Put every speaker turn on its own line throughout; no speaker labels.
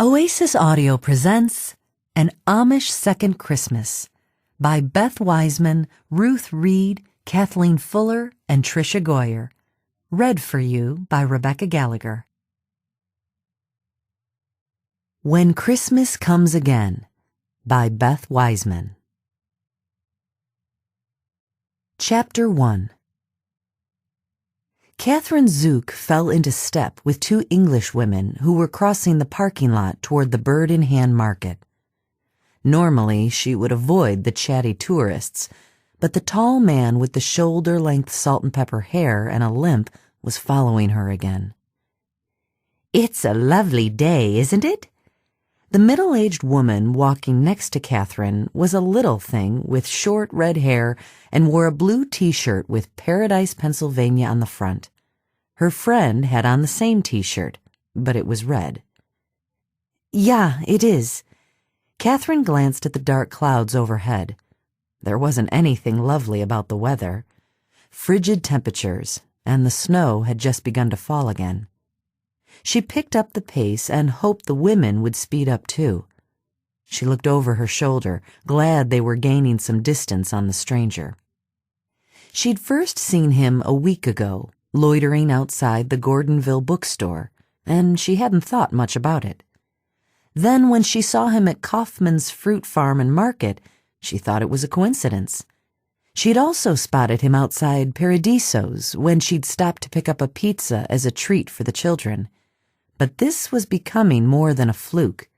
Oasis Audio presents An Amish Second Christmas by Beth Wiseman, Ruth Reid, Kathleen Fuller, and Tricia Goyer. Read for you by Rebecca Gallagher. When Christmas Comes Again by Beth Wiseman. Chapter 1. Katherine Zook fell into step with two English women who were crossing the parking lot toward the bird-in-hand market. Normally, she would avoid the chatty tourists, but the tall man with the shoulder-length salt-and-pepper hair and a limp was following her again. "It's a lovely day, isn't it?" The middle-aged woman walking next to Katherine was a little thing with short red hair and wore a blue T-shirt with Paradise, Pennsylvania on the front. Her friend had on the same T-shirt, but it was red. "Yeah, it is." Katherine glanced at the dark clouds overhead. There wasn't anything lovely about the weather. Frigid temperatures, and the snow had just begun to fall again. She picked up the pace and hoped the women would speed up too. She looked over her shoulder, glad they were gaining some distance on the stranger. She'd first seen him a week ago, loitering outside the Gordonville bookstore, and she hadn't thought much about it. Then when she saw him at Kaufman's fruit farm and market, she thought it was a coincidence. She'd also spotted him outside Paradiso's when she'd stopped to pick up a pizza as a treat for the children. But this was becoming more than a fluke.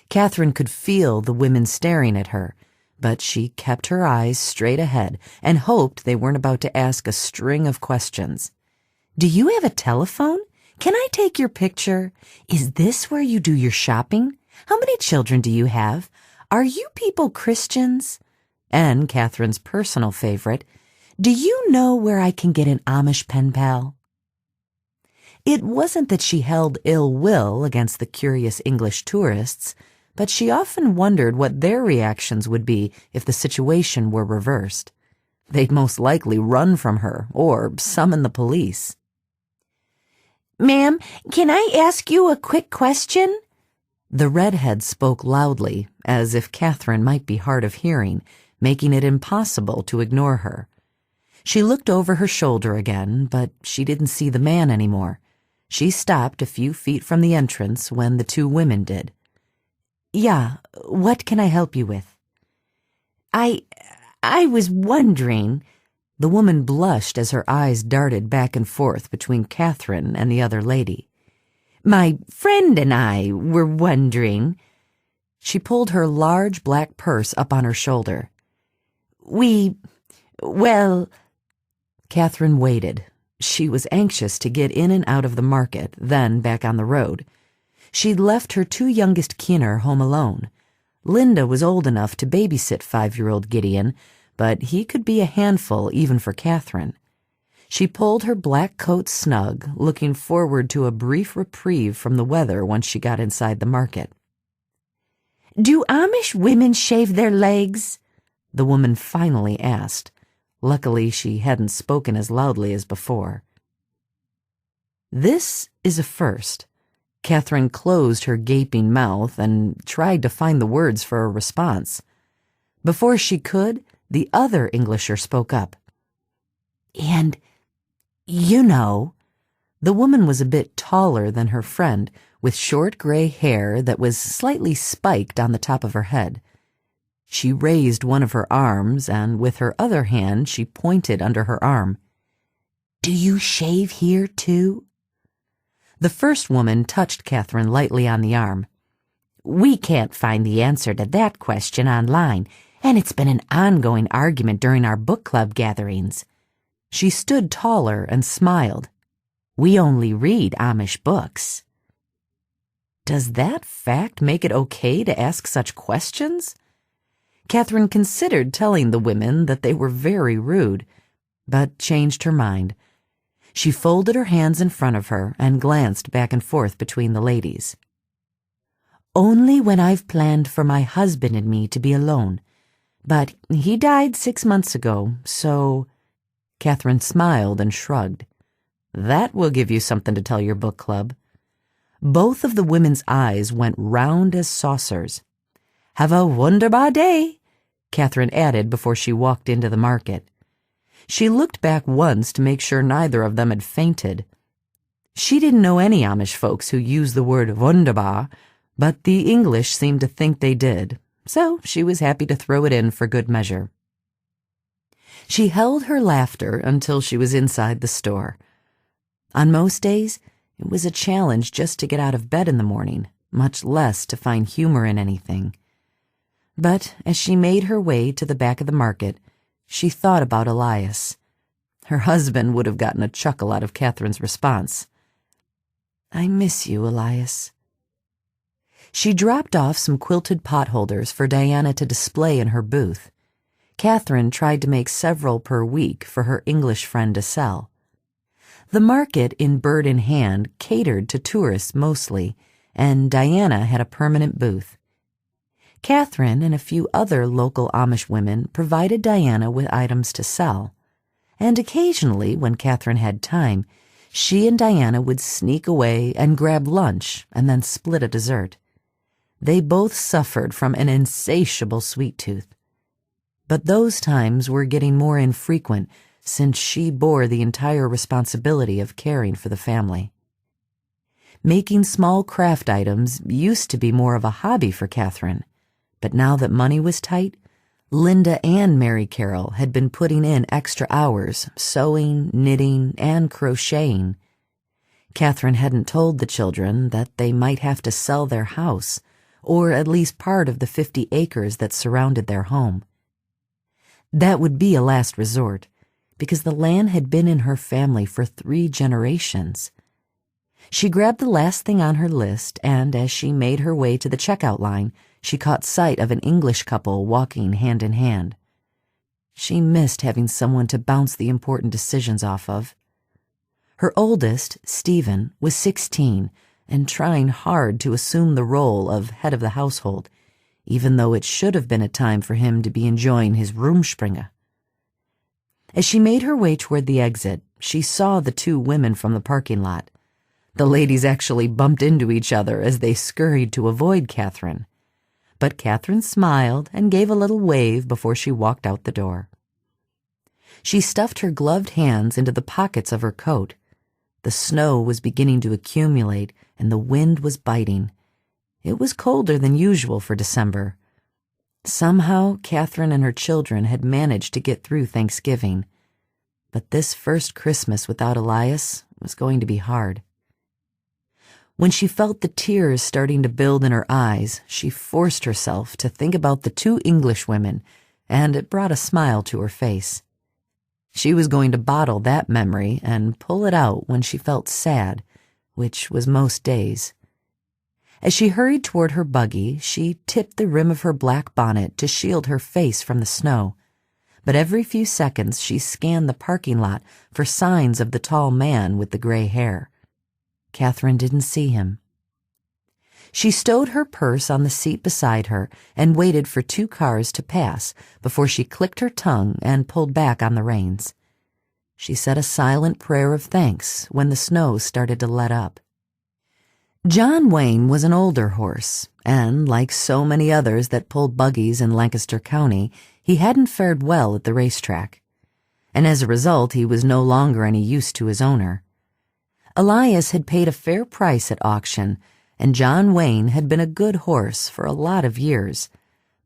Katherine could feel the women staring at her, but she kept her eyes straight ahead and hoped they weren't about to ask a string of questions. "Do you have a telephone? Can I take your picture? Is this where you do your shopping? How many children do you have? Are you people Christians?" And Katherine's personal favorite, "Do you know where I can get an Amish pen pal?" It wasn't that she held ill will against the curious English tourists, but she often wondered what their reactions would be if the situation were reversed. They'd most likely run from her or summon the police. "Ma'am, can I ask you a quick question?" The redhead spoke loudly, as if Katherine might be hard of hearing, making it impossible to ignore her. She looked over her shoulder again, but she didn't see the man anymore. She stopped a few feet from the entrance when the two women did. "Yeah, what can I help you with?" I was wondering." The woman blushed as her eyes darted back and forth between Katherine and the other lady. "My friend and I were wondering." She pulled her large black purse up on her shoulder. Well... Katherine waited. She was anxious to get in and out of the market, then back on the road. She'd left her two youngest kin home alone. Linda was old enough to babysit 5-year-old Gideon, but he could be a handful even for Katherine. She pulled her black coat snug, looking forward to a brief reprieve from the weather once she got inside the market. "Do Amish women shave their legs?" the woman finally asked. Luckily, she hadn't spoken as loudly as before. This is a first. Katherine closed her gaping mouth and tried to find the words for a response. Before she could, the other Englischer spoke up. "And, you know..." The woman was a bit taller than her friend, with short gray hair that was slightly spiked on the top of her head. She raised one of her arms, and with her other hand she pointed under her arm. "Do you shave here, too?" The first woman touched Katherine lightly on the arm. "We can't find the answer to that question online, and it's been an ongoing argument during our book club gatherings." She stood taller and smiled. "We only read Amish books." Does that fact make it okay to ask such questions? Katherine considered telling the women that they were very rude, but changed her mind. She folded her hands in front of her and glanced back and forth between the ladies. "Only when I've planned for my husband and me to be alone. But he died 6 months ago, so..." Katherine smiled and shrugged. "That will give you something to tell your book club." Both of the women's eyes went round as saucers. "Have a wunderbar day," Katherine added before she walked into the market. She looked back once to make sure neither of them had fainted. She didn't know any Amish folks who used the word wunderbar, but the English seemed to think they did, so she was happy to throw it in for good measure. She held her laughter until she was inside the store. On most days, it was a challenge just to get out of bed in the morning, much less to find humor in anything. But as she made her way to the back of the market, she thought about Elias. Her husband would have gotten a chuckle out of Katherine's response. "I miss you, Elias." She dropped off some quilted potholders for Diana to display in her booth. Katherine tried to make several per week for her English friend to sell. The market in Bird in Hand catered to tourists mostly, and Diana had a permanent booth. Katherine and a few other local Amish women provided Diana with items to sell, and occasionally, when Katherine had time, she and Diana would sneak away and grab lunch and then split a dessert. They both suffered from an insatiable sweet tooth. But those times were getting more infrequent since she bore the entire responsibility of caring for the family. Making small craft items used to be more of a hobby for Katherine, but now that money was tight, Linda and Mary Carroll had been putting in extra hours, sewing, knitting, and crocheting. Katherine hadn't told the children that they might have to sell their house, or at least part of the 50 acres that surrounded their home. That would be a last resort, because the land had been in her family for 3 generations. She grabbed the last thing on her list, and as she made her way to the checkout line, she caught sight of an English couple walking hand in hand. She missed having someone to bounce the important decisions off of. Her oldest, Stephen, was 16 and trying hard to assume the role of head of the household, even though it should have been a time for him to be enjoying his Rumspringa. As she made her way toward the exit, she saw the 2 women from the parking lot. The ladies actually bumped into each other as they scurried to avoid Katherine. But Katherine smiled and gave a little wave before she walked out the door. She stuffed her gloved hands into the pockets of her coat. The snow was beginning to accumulate, and the wind was biting. It was colder than usual for December. Somehow, Katherine and her children had managed to get through Thanksgiving. But this first Christmas without Elias was going to be hard. When she felt the tears starting to build in her eyes, she forced herself to think about the 2 English women, and it brought a smile to her face. She was going to bottle that memory and pull it out when she felt sad, which was most days. As she hurried toward her buggy, she tipped the rim of her black bonnet to shield her face from the snow. But every few seconds she scanned the parking lot for signs of the tall man with the gray hair. Katherine didn't see him. She stowed her purse on the seat beside her and waited for 2 cars to pass before she clicked her tongue and pulled back on the reins. She said a silent prayer of thanks when the snow started to let up. John Wayne was an older horse, and like so many others that pulled buggies in Lancaster County, he hadn't fared well at the racetrack. And as a result, he was no longer any use to his owner. Elias had paid a fair price at auction, and John Wayne had been a good horse for a lot of years,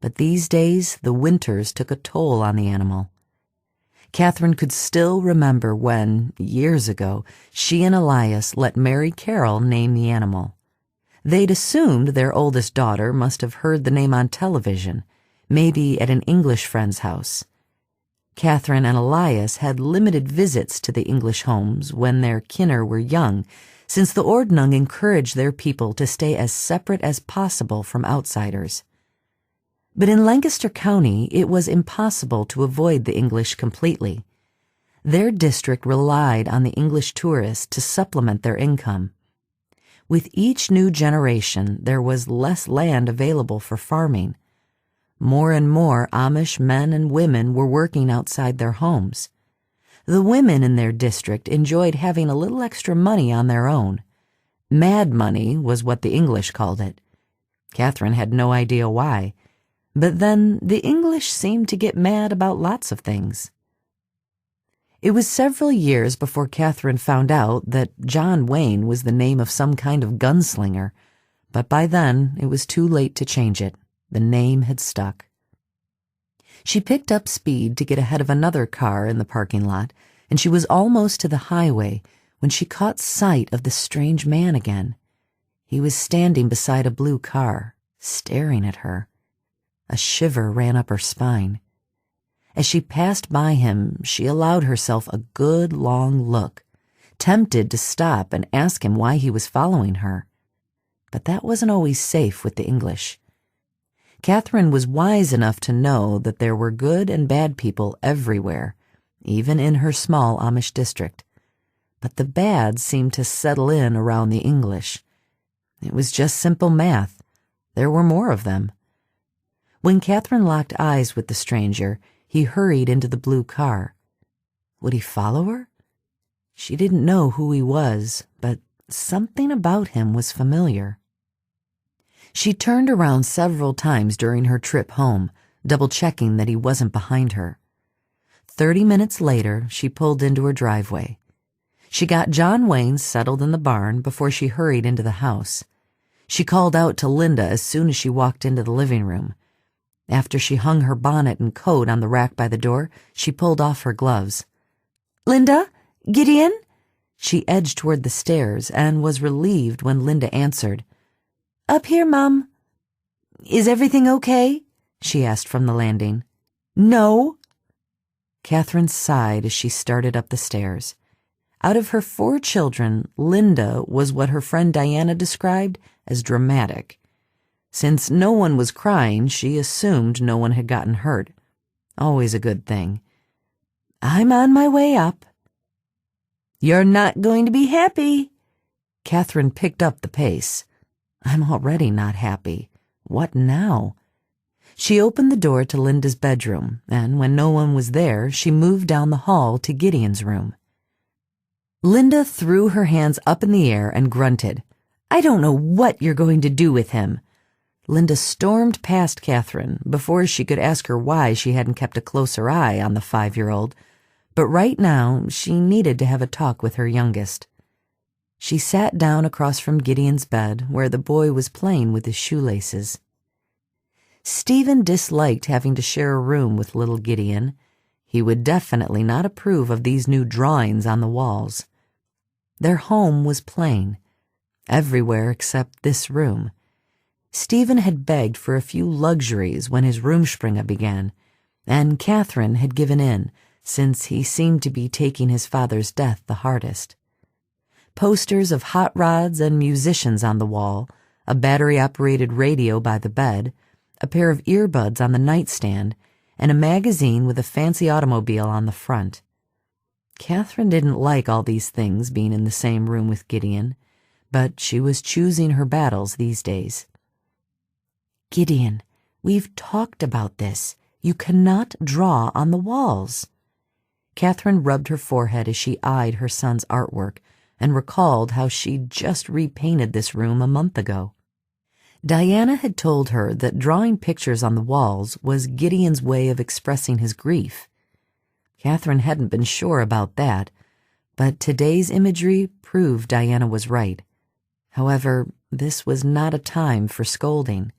but these days the winters took a toll on the animal. Katherine could still remember when, years ago, she and Elias let Mary Carroll name the animal. They'd assumed their oldest daughter must have heard the name on television, maybe at an English friend's house. Katherine and Elias had limited visits to the English homes when their kinner were young, since the Ordnung encouraged their people to stay as separate as possible from outsiders. But in Lancaster County, it was impossible to avoid the English completely. Their district relied on the English tourists to supplement their income. With each new generation, there was less land available for farming. More and more Amish men and women were working outside their homes. The women in their district enjoyed having a little extra money on their own. Mad money was what the English called it. Katherine had no idea why, but then the English seemed to get mad about lots of things. It was several years before Katherine found out that John Wayne was the name of some kind of gunslinger, but by then it was too late to change it. The name had stuck. She picked up speed to get ahead of another car in the parking lot, and she was almost to the highway when she caught sight of the strange man again. He was standing beside a blue car, staring at her. A shiver ran up her spine. As she passed by him, she allowed herself a good long look, tempted to stop and ask him why he was following her. But that wasn't always safe with the English. Katherine was wise enough to know that there were good and bad people everywhere, even in her small Amish district. But the bad seemed to settle in around the English. It was just simple math. There were more of them. When Katherine locked eyes with the stranger, he hurried into the blue car. Would he follow her? She didn't know who he was, but something about him was familiar. She turned around several times during her trip home, double-checking that he wasn't behind her. 30 minutes later, she pulled into her driveway. She got John Wayne settled in the barn before she hurried into the house. She called out to Linda as soon as she walked into the living room. After she hung her bonnet and coat on the rack by the door, she pulled off her gloves. "Linda? Gideon?" She edged toward the stairs and was relieved when Linda answered. "Up here, Mum." "Is everything okay?" she asked from the landing. "No." Katherine sighed as she started up the stairs. Out of her 4 children, Linda was what her friend Diana described as dramatic. Since no one was crying, she assumed no one had gotten hurt. Always a good thing. "I'm on my way up." "You're not going to be happy." Katherine picked up the pace. "I'm already not happy. What now?" She opened the door to Linda's bedroom, and when no one was there, she moved down the hall to Gideon's room. Linda threw her hands up in the air and grunted. "I don't know what you're going to do with him." Linda stormed past Katherine before she could ask her why she hadn't kept a closer eye on the 5-year-old, but right now she needed to have a talk with her youngest. She sat down across from Gideon's bed, where the boy was playing with his shoelaces. Stephen disliked having to share a room with little Gideon. He would definitely not approve of these new drawings on the walls. Their home was plain, everywhere except this room. Stephen had begged for a few luxuries when his Rumspringa began, and Katherine had given in, since he seemed to be taking his father's death the hardest. Posters of hot rods and musicians on the wall, a battery-operated radio by the bed, a pair of earbuds on the nightstand, and a magazine with a fancy automobile on the front. Katherine didn't like all these things being in the same room with Gideon, but she was choosing her battles these days. "Gideon, we've talked about this. You cannot draw on the walls." Katherine rubbed her forehead as she eyed her son's artwork and recalled how she'd just repainted this room a month ago. Diana had told her that drawing pictures on the walls was Gideon's way of expressing his grief. Katherine hadn't been sure about that, but today's imagery proved Diana was right. However, this was not a time for scolding.